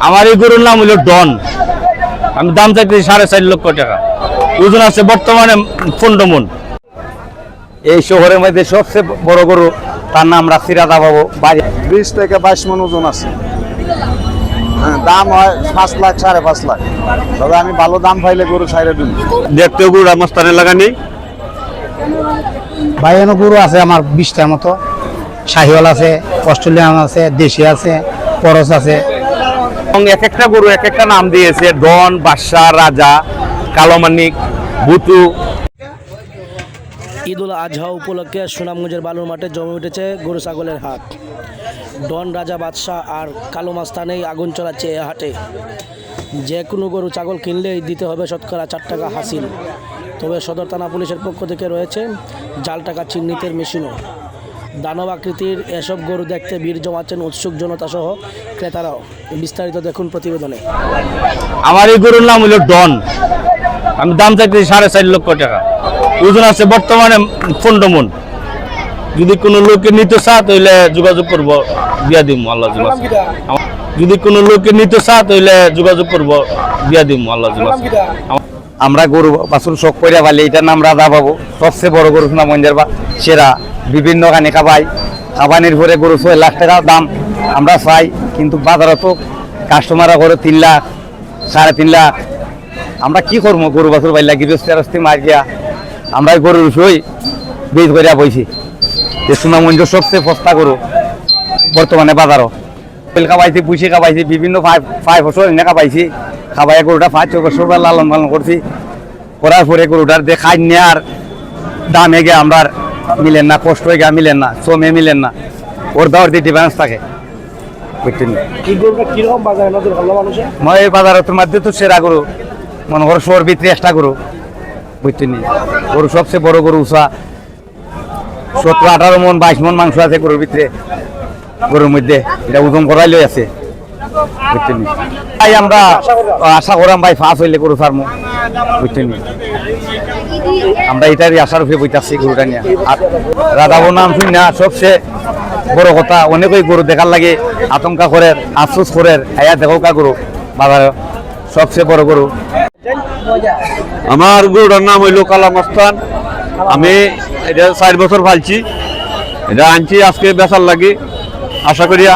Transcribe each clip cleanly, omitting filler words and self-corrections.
আমার এই গরুর নাম হলো ডন। আমি দাম চাইতেছি 4.5 লক্ষ টাকা। ওজন আছে বর্তমানে 15 মণ। এই শহরের মধ্যে সবচেয়ে বড় গরু, তার নাম রাখছি রাধা বাবু। 20 থেকে 22 মণ ওজন আছে। দাম হয় 5 লাখ 5.5 লাখ। তবে আমি ভালো দাম পাইলে গরু ছাইরে দিন। দেখতেও গরু আমার স্থানে লাগানি। বাইয়ানো গরু আছে আমার 20টার মতো। শাহিওয়াল আছে, অস্ট্রেলিয়ান আছে, দেশি আছে, করস আছে। এবং এক একটা গরু এক একটা নাম দিয়েছে, ডন, বাদশাহ, রাজা, কালো মানিক, বুতু। ঈদ উল আজহা উপলক্ষে সুনামগঞ্জের বালুর মাঠে জমে উঠেছে গরু ছাগলের হাট। ডন, রাজা, বাদশাহ আর কালো মাস্তানেই আগুন চলাচ্ছে এ হাটে। যে কোনো গরু ছাগল কিনলেই দিতে হবে শতকরা 4 টাকা হাসিল। তবে সদর থানা পুলিশের পক্ষ থেকে রয়েছে জাল টাকা চিহ্নিতের মেশিনও। দানব আকৃতির এসব গরু দেখতে ভিড় জমাচ্ছেন উৎসুক জনতা সহ ক্রেতারাও। বিস্তারিত দেখুন প্রতিবেদনে। আমার এই গরুর নাম হলো ডন। আমি দাম চাইতেছি 4.5 লক্ষ টাকা। ওজন আছে বর্তমানে 15 মণ। যদি কোনো লোকে নিতে চায় তাহলে যোগাযোগ করব, দিয়া দিব আল্লাহ জিবাস। যদি কোনো লোকে নিতে চায় তাহলে যোগাযোগ করব, দিয়া দিব আল্লাহ জিবাস। আমরা গরু বাছুর শখ করে পালি, এটার নাম রাধা বাবু। সবচেয়ে বড় গরু সুনামগঞ্জের বা সেরা। বিভিন্ন গানে খাবাই, খাবানির পরে গরু 6 লাখ টাকা দাম আমরা চাই, কিন্তু বাজারে তো কাস্টমাররা করে 3 লাখ 3.5 লাখ। আমরা কি করবো? গরু বাছুর পাইলা গৃহস্থী মার গিয়া আমরা গরুর সই বীজ করিয়া বইছি। যে সুনামগঞ্জের সবচেয়ে সস্তা গরু বর্তমানে বাজারও। তেল খাবাইছি, পুষি খাবাইছি, বিভিন্ন 5 বছর এনে খাবাইছি। খাবাই গরুটা 5-6 বছর লালন পালন করছি। করার পরে গরুটার দেখাই নেওয়ার দামে গিয়ে আমরা মিলেন না, কষ্ট হয়ে গিয়ে মিলেন না, শ্রমে মিলেন না, ওর দাওয়ার দিয়ে ডিফারেন্স থাকে। বুঝছেন? মই এই বাজারের মধ্যে তো সেরা গরু মনে করো শোর ভিতরে একটা গরু। বুঝছেন? গরু সবচেয়ে বড় গরু উষা 17-18 মণ 22 মণ মাংস আছে গরুর ভিতরে। গরুর মধ্যে এটা ওজন করাইলে আছে। বুঝছেন? তাই আমরা আশা করাম ভাই ফাঁস হইলে গরু ফার্ম। বুঝছেন? আমরা এটারই আশার উপরে বইতাছি গরুটা নিয়ে। আর রাধাবো নাম শুনি না, সবচেয়ে বড় কথা অনেকেই গরু দেখার লাগে আতঙ্কা করে, আফসোস করে আয়া দেখো কা গরু বাজারে সবচেয়ে বড় গরু। আমার গরুটার নাম হইল কালা মাস্তান। আমি এটা 4 বছর পালছি। এটা আনছি আজকে বেচার লাগে। আশা করিয়া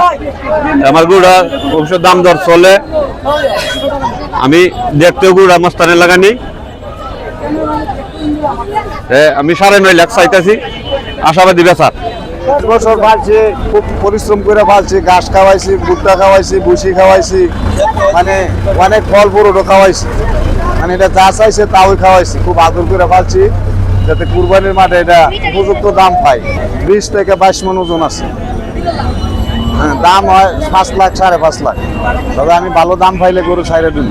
আমার গরুটা অবশ্যই দাম দর চলে। আমি দেখতেও গরুটা মাস্তানে লাগানি। আমি 9.5 লাখ চাইতেছি, আশাবাদী বেচার। 5 বছর পালছি, খুব পরিশ্রম করে পালছি। ঘাস খাওয়াইছি, ভুট্টা খাওয়াইছি, ভুসি খাওয়াইছি, মানে অনেক ফল ফুরুটও খাওয়াইছি। মানে এটা যা চাইছে তাও খাওয়াইছি। খুব আদর করে পালছি যাতে কুরবানির মাঠে এটা উপযুক্ত দাম পাই। 20 থেকে 22 মণ ওজন আছে। দাম হয় 5 লাখ 5.5 লাখ। তবে আমি ভালো দাম পাইলে গরু ছাইরে দিন।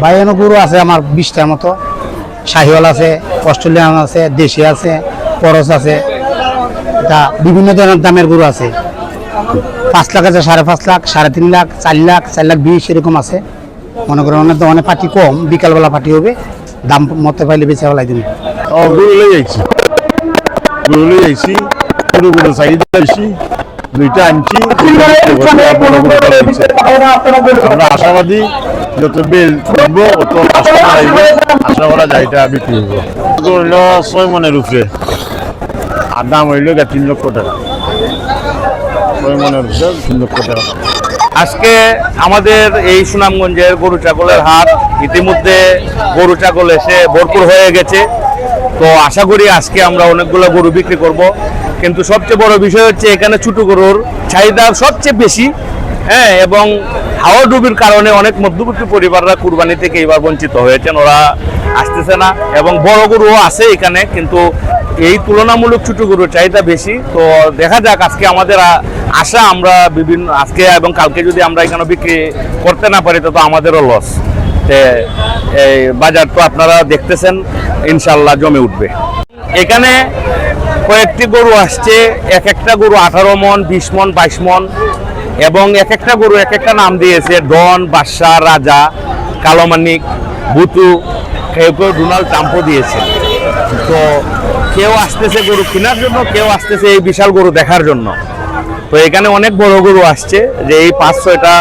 বাইয়ানো গরু আছে আমার 20টার মতো। শাহিওয়াল আছে, অস্ট্রেলিয়ান আছে, দেশি আছে, করস আছে। এটা বিভিন্ন ধরনের দামের গরু আছে। 5 লাখ আছে, 5.5 লাখ, 3.5 লাখ, 4 লাখ, 4 লাখ 20 এরকম আছে। মনে করেন অনেক অনেক পার্টি কম, বিকালবেলা পার্টি হবে, দাম মতো পাইলে বেঁচে ফেলাই দিন। গরু লই আইছি, গরু চাহিদা আইছি, 2টা আনছি। আমরা আশাবাদী যত বেল উঠবো অত কাস্টমার আইবে, আশা করা যায় এটা বিক্রি করবো। হইল 6 মণের উপরে, আর দাম হইল 3 লক্ষ টাকা। 6 মণের উপরে 3 লক্ষ টাকা। আজকে আমাদের এই সুনামগঞ্জের গরু ছাগলের হাট ইতিমধ্যে গরু ছাগল এসে ভরপুর হয়ে গেছে। তো আশা করি আজকে আমরা অনেকগুলো গরু বিক্রি করব। কিন্তু সবচেয়ে বড় বিষয় হচ্ছে এখানে ছোট গরুর চাহিদা সবচেয়ে বেশি। হ্যাঁ, এবং হাওয়া ডুবির কারণে অনেক মধ্যবিত্ত পরিবাররা কুরবানি থেকে এবার বঞ্চিত হয়েছেন, ওরা আসতেছে না। এবং বড় গরুও আছে এখানে, কিন্তু এই তুলনামূলক ছোট গরুর চাহিদা বেশি। তো দেখা যাক আজকে আমাদের আশা আমরা বিভিন্ন আজকে এবং কালকে যদি আমরা এখানে বিক্রি করতে না পারি তো আমাদেরও লস। এই বাজার তো আপনারা দেখতেছেন, ইনশাল্লাহ জমে উঠবে। এখানে কয়েকটি গরু আসছে, এক একটা গরু 18 মণ, 20 মণ, 22 মণ। এবং এক একটা গরু এক একটা নাম দিয়েছে, ডন, বাদশাহ, রাজা, কালো মানিক, বুতু, কেউ কেউ ডোনাল্ড ট্রাম্পও দিয়েছে। তো কেউ আসতেছে গরু কেনার জন্য, কেউ আসতেছে এই বিশাল গরু দেখার জন্য। তো এখানে অনেক বড় গরু আসছে, যে এই 5-6টা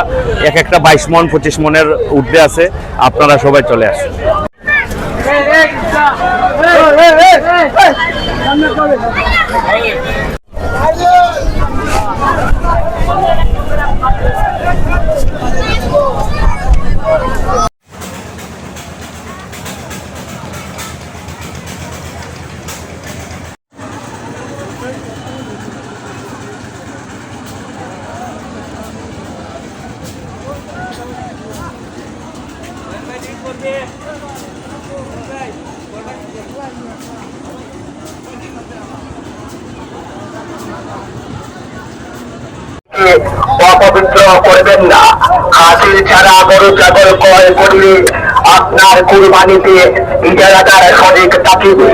এক একটা 22 মন 25 মনের ঊর্ধ্বে আছে। আপনারা সবাই চলে আসুন। অপবিত্র করবেন না। খাসির ছাড়া গরু ছাগল ক্রয় করলে আপনার কুরবানিতে ইজারাদার সঠিক থাকিবে।